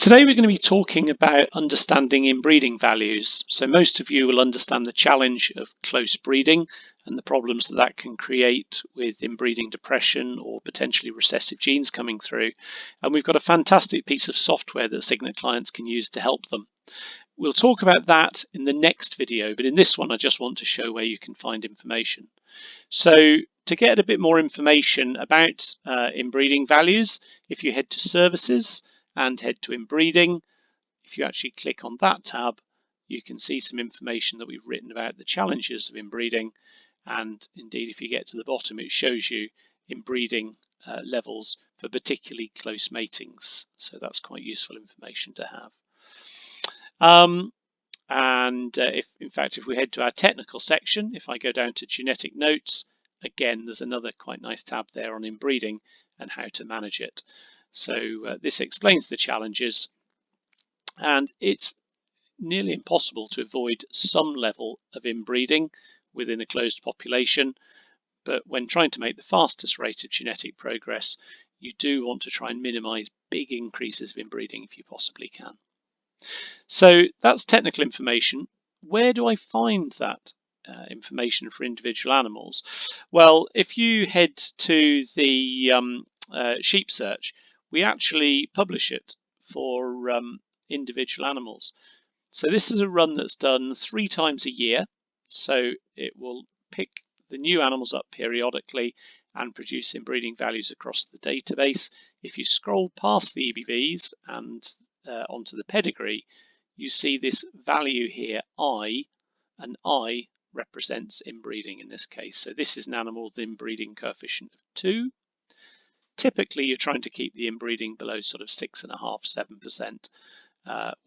Today we're going to be talking about understanding inbreeding values. So most of you will understand the challenge of close breeding and the problems that that can create with inbreeding depression or potentially recessive genes coming through. And we've got a fantastic piece of software that Signet clients can use to help them. We'll talk about that in the next video, but in this one I just want to show where you can find information. So to get a bit more information about inbreeding values, if you head to Services and head to Inbreeding, if you actually click on that tab, you can see some information that we've written about the challenges of inbreeding. And indeed, if you get to the bottom, it shows you inbreeding levels for particularly close matings. So that's quite useful information to have. If we head to our technical section, if I go down to genetic notes, again, there's another quite nice tab there on inbreeding and how to manage it. So this explains the challenges, and it's nearly impossible to avoid some level of inbreeding within a closed population. But when trying to make the fastest rate of genetic progress, you do want to try and minimize big increases of inbreeding if you possibly can. So that's technical information. Where do I find that information for individual animals? Well, if you head to the sheep search, we actually publish it for individual animals. So this is a run that's done 3 times a year. So it will pick the new animals up periodically and produce inbreeding values across the database. If you scroll past the EBVs and onto the pedigree, you see this value here, I, and I represents inbreeding in this case. So this is an animal with inbreeding coefficient of 2. Typically, you're trying to keep the inbreeding below sort of 6.5–7%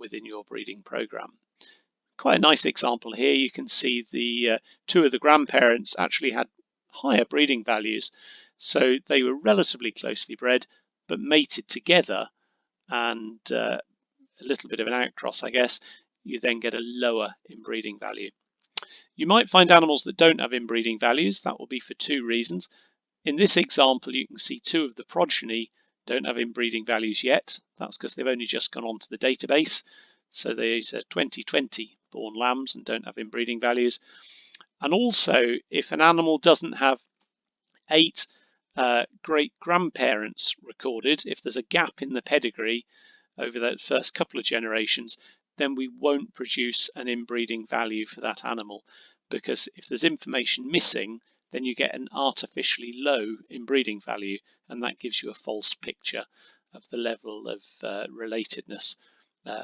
within your breeding program. Quite a nice example here. You can see the 2 of the grandparents actually had higher breeding values. So they were relatively closely bred, but mated together, and a little bit of an outcross, I guess, you then get a lower inbreeding value. You might find animals that don't have inbreeding values. That will be for 2 reasons. In this example, you can see 2 of the progeny don't have inbreeding values yet. That's because they've only just gone onto the database. So these are 2020 born lambs and don't have inbreeding values. And also, if an animal doesn't have 8 great grandparents recorded, if there's a gap in the pedigree over the first couple of generations, then we won't produce an inbreeding value for that animal, because if there's information missing, then you get an artificially low inbreeding value, and that gives you a false picture of the level of relatedness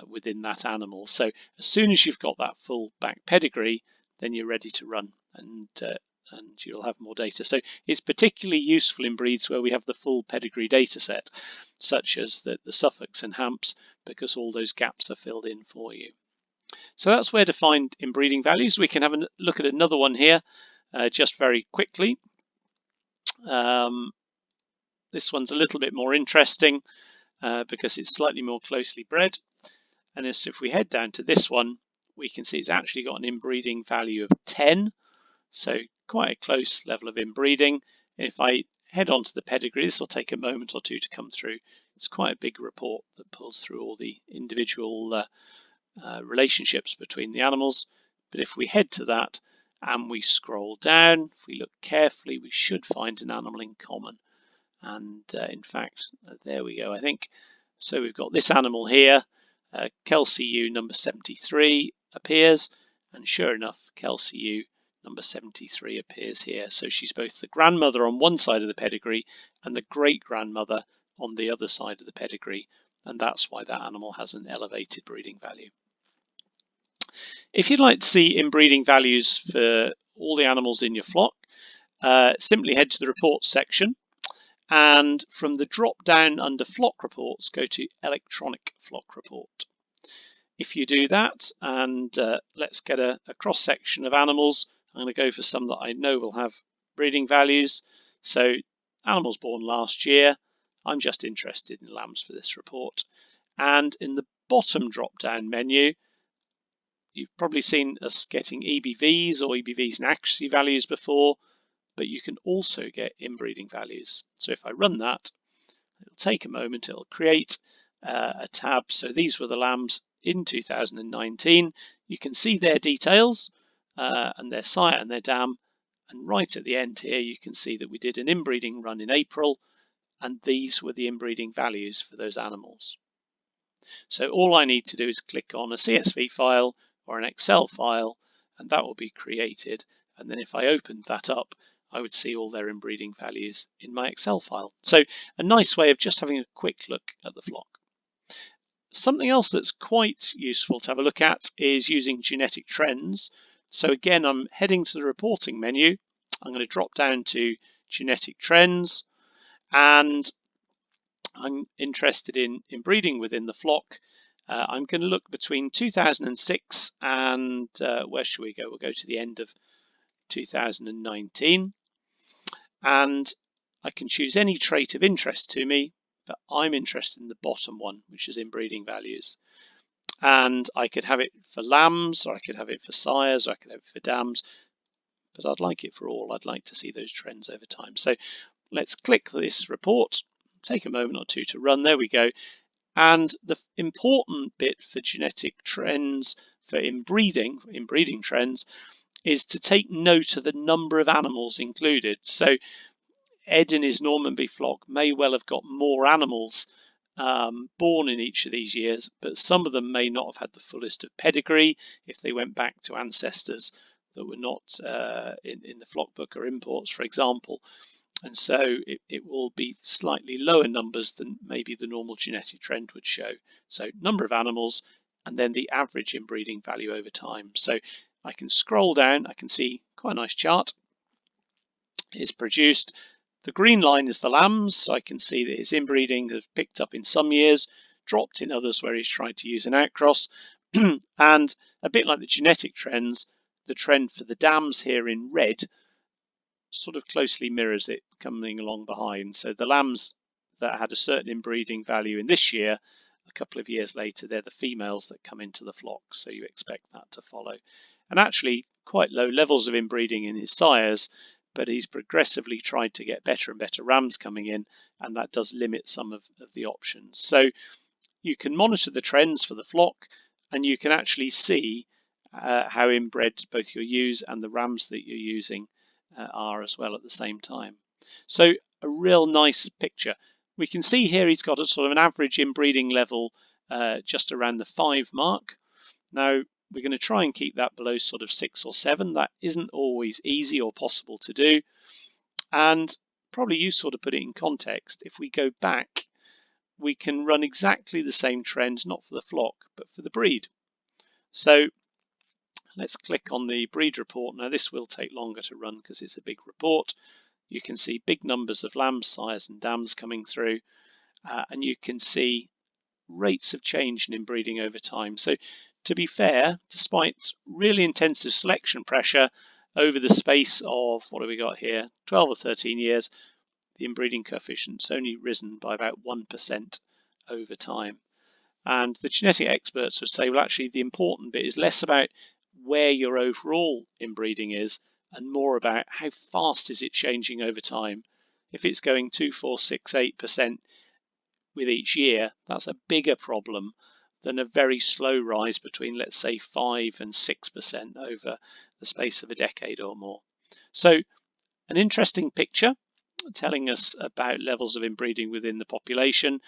within that animal. So as soon as you've got that full back pedigree, then you're ready to run, and you'll have more data. So it's particularly useful in breeds where we have the full pedigree data set, such as the Suffolks and Hamps, because all those gaps are filled in for you. So that's where to find inbreeding values. We can have a look at another one here just very quickly. This one's a little bit more interesting because it's slightly more closely bred. And if we head down to this one, we can see it's actually got an inbreeding value of 10. So quite a close level of inbreeding. And if I head on to the pedigree, this will take a moment or 2 to come through. It's quite a big report that pulls through all the individual relationships between the animals. But if we head to that and we scroll down, if we look carefully, we should find an animal in common. And in fact, there we go, I think. So we've got this animal here, Kelsey U number 73 appears, and sure enough, Kelsey U number 73 appears here. So she's both the grandmother on one side of the pedigree and the great-grandmother on the other side of the pedigree, and that's why that animal has an elevated breeding value. If you'd like to see inbreeding values for all the animals in your flock, simply head to the reports section, and from the drop down under flock reports, go to electronic flock report. If you do that, and let's get a cross section of animals, I'm going to go for some that I know will have breeding values. So animals born last year, I'm just interested in lambs for this report. And in the bottom drop down menu, you've probably seen us getting EBVs or EBVs and accuracy values before, but you can also get inbreeding values. So if I run that, it'll take a moment, it'll create, a tab. So these were the lambs in 2019. You can see their details and their sire and their dam. And right at the end here, you can see that we did an inbreeding run in April, and these were the inbreeding values for those animals. So all I need to do is click on a CSV file or an Excel file, and that will be created. And then if I opened that up, I would see all their inbreeding values in my Excel file. So a nice way of just having a quick look at the flock. Something else that's quite useful to have a look at is using genetic trends. So again, I'm heading to the reporting menu. I'm going to drop down to genetic trends, and I'm interested in breeding within the flock. I'm going to look between 2006 and where should we go? We'll go to the end of 2019, and I can choose any trait of interest to me, but I'm interested in the bottom one, which is inbreeding values. And I could have it for lambs, or I could have it for sires, or I could have it for dams, but I'd like it for all. I'd like to see those trends over time. So let's click this report, take a moment or two to run. There we go. And the important bit for genetic trends, for inbreeding trends, is to take note of the number of animals included. So Ed and his Normanby flock may well have got more animals born in each of these years, but some of them may not have had the fullest of pedigree if they went back to ancestors that were not in the flock book or imports, for example. And so it will be slightly lower numbers than maybe the normal genetic trend would show. So number of animals and then the average inbreeding value over time. So I can scroll down, I can see quite a nice chart is produced. The green line is the lambs, so I can see that his inbreeding has picked up in some years, dropped in others where he's tried to use an outcross. And a bit like the genetic trends, the trend for the dams here in red sort of closely mirrors it coming along behind. So the lambs that had a certain inbreeding value in this year, a couple of years later, they're the females that come into the flock, so you expect that to follow. And actually quite low levels of inbreeding in his sires, but he's progressively tried to get better and better rams coming in, and that does limit some of the options. So you can monitor the trends for the flock, and you can actually see how inbred both your ewes and the rams that you're using are as well at the same time. So a real nice picture. We can see here he's got a sort of an average inbreeding level just around the 5 mark. Now we're going to try and keep that below sort of 6 or 7. That isn't always easy or possible to do, and probably useful to put it in context. If we go back, we can run exactly the same trend, not for the flock, but for the breed. So let's click on the breed report. Now this will take longer to run because it's a big report. You can see big numbers of lambs, sires and dams coming through, and you can see rates of change in inbreeding over time. So to be fair, despite really intensive selection pressure over the space of, what have we got here, 12 or 13 years, the inbreeding coefficient's only risen by about 1% over time. And the genetic experts would say, well, actually the important bit is less about where your overall inbreeding is and more about how fast is it changing over time. If it's going 2, 4, 6, 8% with each year, that's a bigger problem than a very slow rise between, let's say, 5 and 6% over the space of a decade or more. So an interesting picture telling us about levels of inbreeding within the population,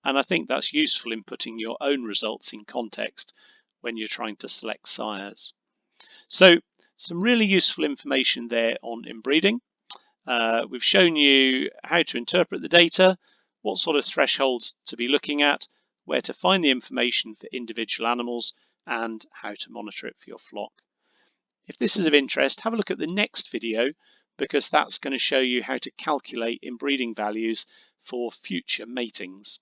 and I think that's useful in putting your own results in context when you're trying to select sires. So some really useful information there on inbreeding. We've shown you how to interpret the data, what sort of thresholds to be looking at, where to find the information for individual animals, and how to monitor it for your flock. If this is of interest, have a look at the next video, because that's going to show you how to calculate inbreeding values for future matings.